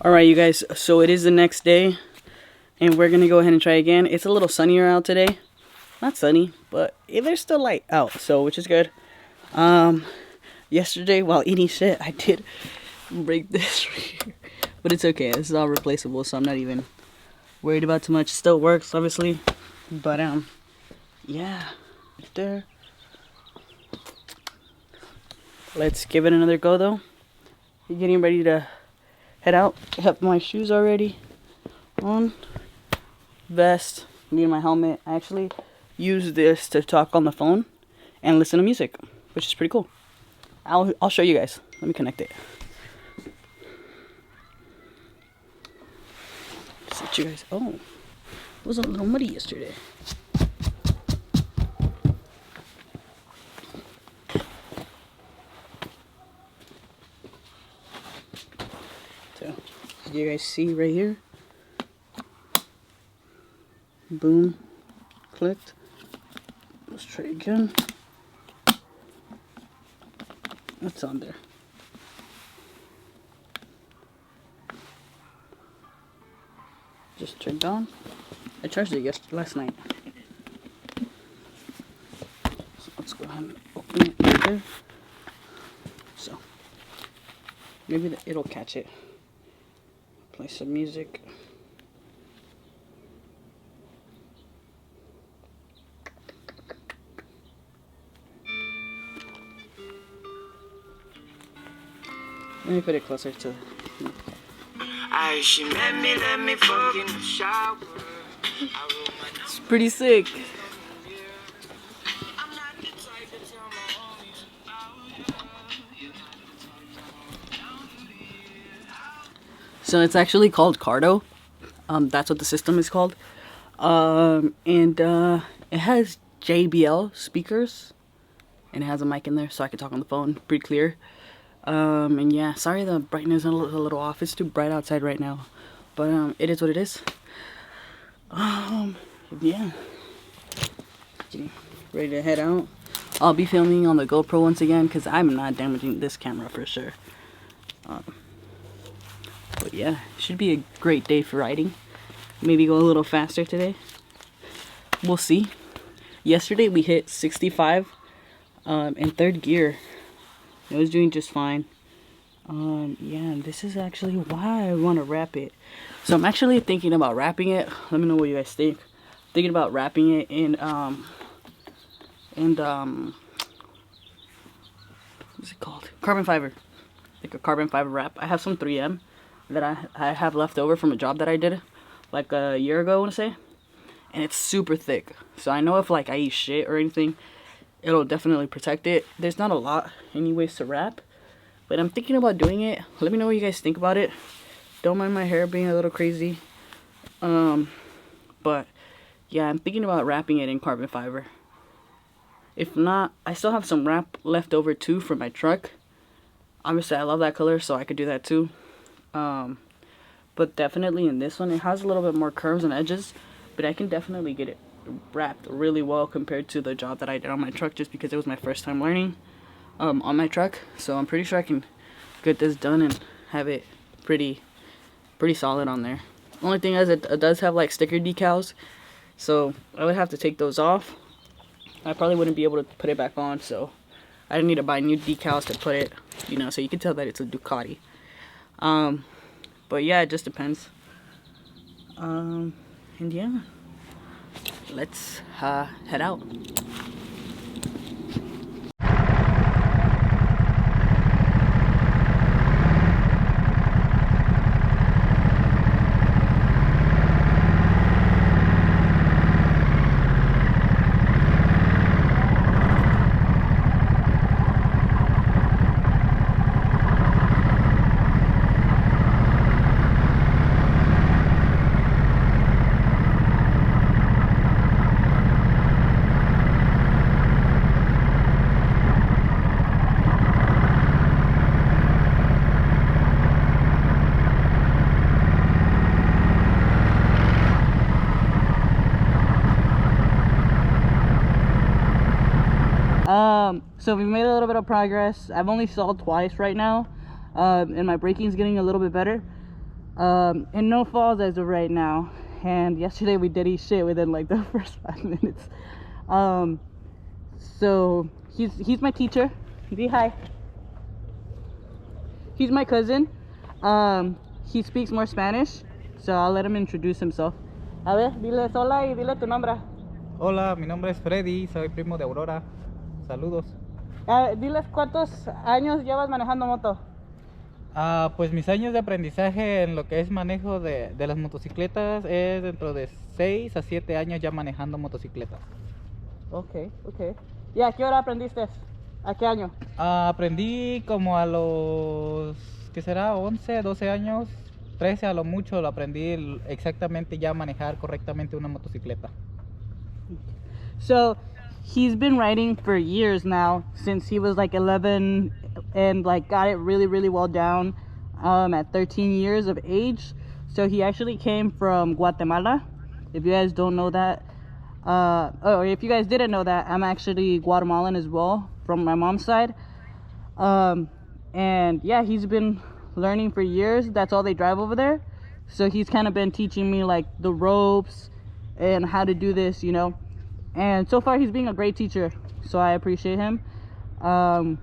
Alright, you guys, so it is the next day, and we're gonna go ahead and try again. It's a little sunnier out today. Not sunny, but there's still light out, so which is good. Yesterday, while eating shit, I did break this right here. But it's okay, this is all replaceable, so I'm not even worried about too much. Still works, obviously. But, yeah, right there. Let's give it another go, though. You're getting ready to head out. I have my shoes already on. Vest. Need my helmet. I actually use this to talk on the phone and listen to music, which is pretty cool. I'll show you guys. Let me connect it. Just let you guys. Oh, it was a little muddy yesterday. So, did you guys see right here? Boom. Clicked. Let's try again. What's on there? Just turned on. I charged it last night. So let's go ahead and open it right there. So maybe it'll catch it. Play some music. Let me put it closer to. She met me, let me fuck in the shower. It's pretty sick. So it's actually called Cardo. That's what the system is called. And it has JBL speakers, and it has a mic in there, so I can talk on the phone pretty clear. And yeah, sorry the brightness is a little off. It's too bright outside right now, but it is what it is. Yeah, ready to head out. I'll be filming on the GoPro once again because I'm not damaging this camera for sure. But yeah, should be a great day for riding. Maybe go a little faster today. We'll see. Yesterday we hit 65 in third gear. It was doing just fine. Yeah, this is actually why I want to wrap it. So I'm actually thinking about wrapping it. Let me know what you guys think. Thinking about wrapping it in what's it called? Carbon fiber. Like a carbon fiber wrap. I have some 3M that I have left over from a job that I did like a year ago, I want to say. And it's super thick. So I know if like I eat shit or anything, it'll definitely protect it. There's not a lot anyways to wrap, but I'm thinking about doing it. Let me know what you guys think about it. Don't mind my hair being a little crazy. But yeah, I'm thinking about wrapping it in carbon fiber. If not, I still have some wrap left over too for my truck. Obviously I love that color, so I could do that too. But definitely in this one, it has a little bit more curves and edges, but I can definitely get it wrapped really well compared to the job that I did on my truck, just because it was my first time learning on my truck. So I'm pretty sure I can get this done and have it pretty solid on there. Only thing is it does have like sticker decals, so I would have to take those off. I probably wouldn't be able to put it back on, so I need to buy new decals to put it, you know, so you can tell that it's a Ducati. But yeah, it just depends. And yeah, let's head out. So we've made a little bit of progress. I've only stalled twice right now, and my braking's getting a little bit better. and no falls as of right now. And yesterday we did eat shit within like the first 5 minutes. So he's my teacher. Be hi. He's my cousin. He speaks more Spanish, so I'll let him introduce himself. A ver, diles hola y dile tu nombre. Hola, mi nombre es Freddy, soy primo de Aurora. Saludos. Diles cuántos años llevas manejando moto. Pues mis años de aprendizaje en lo que es manejo de las motocicletas es dentro de 6 a 7 años ya manejando motocicletas. Ok. ¿Y a qué hora aprendiste? ¿A qué año? Aprendí como a los, ¿qué será? 11, 12 años, 13 a lo mucho, lo aprendí exactamente ya manejar correctamente una motocicleta. So he's been riding for years now, since he was like 11, and like got it really well down at 13 years of age. So he actually came from Guatemala. If you guys don't know that, or if you guys didn't know that, I'm actually Guatemalan as well from my mom's side. And yeah, he's been learning for years. That's all they drive over there. So he's kind of been teaching me like the ropes and how to do this, you know. And so far he's being a great teacher, so I appreciate him. And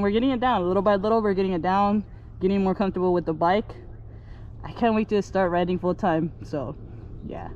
we're getting it down little by little. We're getting it down, getting more comfortable with the bike. I can't wait to start riding full time. So yeah.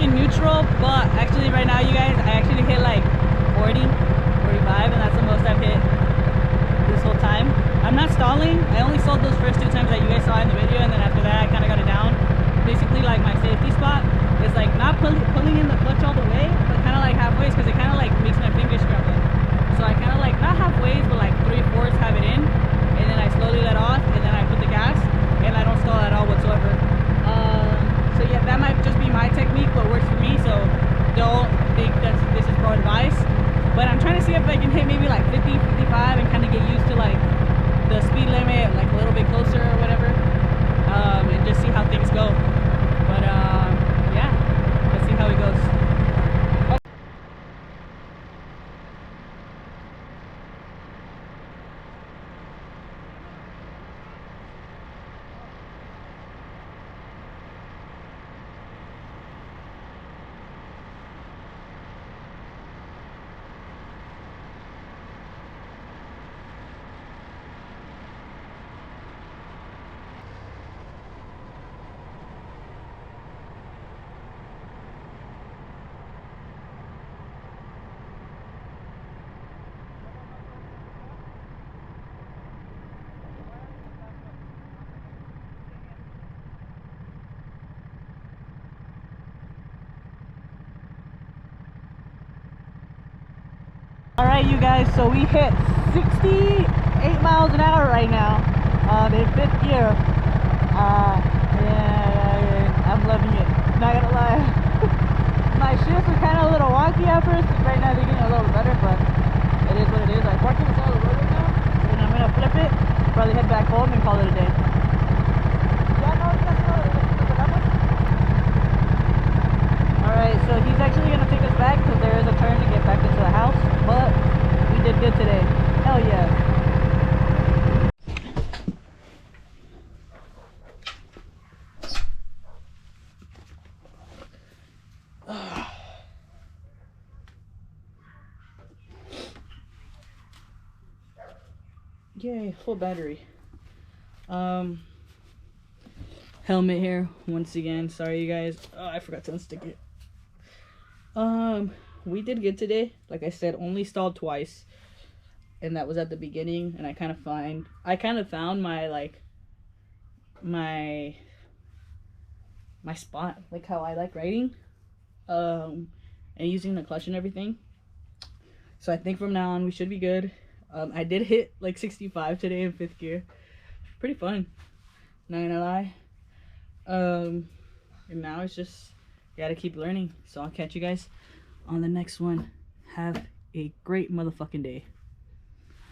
Neutral, but actually right now, you guys, I actually hit like 40, 45, and that's the most I've hit this whole time. I'm not stalling. I only sold those first 2 times that you guys saw in the video, and then after that I kind of got it down. Basically, like my safety spot is like not pulling in the clutch all the way, but kind of like halfway, because it kind of like makes my fingers scramble. So I kind of like, not halfway, but like 3/4 have it in, and then I slowly let off, and then I put the gas, and I don't stall at all whatsoever. So yeah, that might just be my technique, but works for me, so don't think that this is pro advice. But I'm trying to see if I can hit maybe like 50, 55 and kind of get used to like the speed limit, like a little bit closer or whatever, and just see how things go. But yeah, let's see how it goes. Alright you guys, so we hit 68 miles an hour right now in 5th gear. Yeah, I'm loving it, not gonna lie. My shifts were kind of a little wonky at first, right now they're getting a little better, but it is what it is. I'm parking this all the road right now, and I'm gonna flip it, probably head back home and call it a day. Alright, so he's actually gonna take us back because there is a turn to get back into the house, but we did good today. Hell yeah. Yay, full battery. Helmet here once again. Sorry you guys. Oh, I forgot to unstick it. We did good today. Like I said, only stalled twice, and that was at the beginning. And I kind of found my like my spot, like how I like riding, and using the clutch and everything. So I think from now on we should be good. I did hit like 65 today in 5th gear. Pretty fun, not gonna lie. And now it's just gotta keep learning. So I'll catch you guys on the next one. Have a great motherfucking day.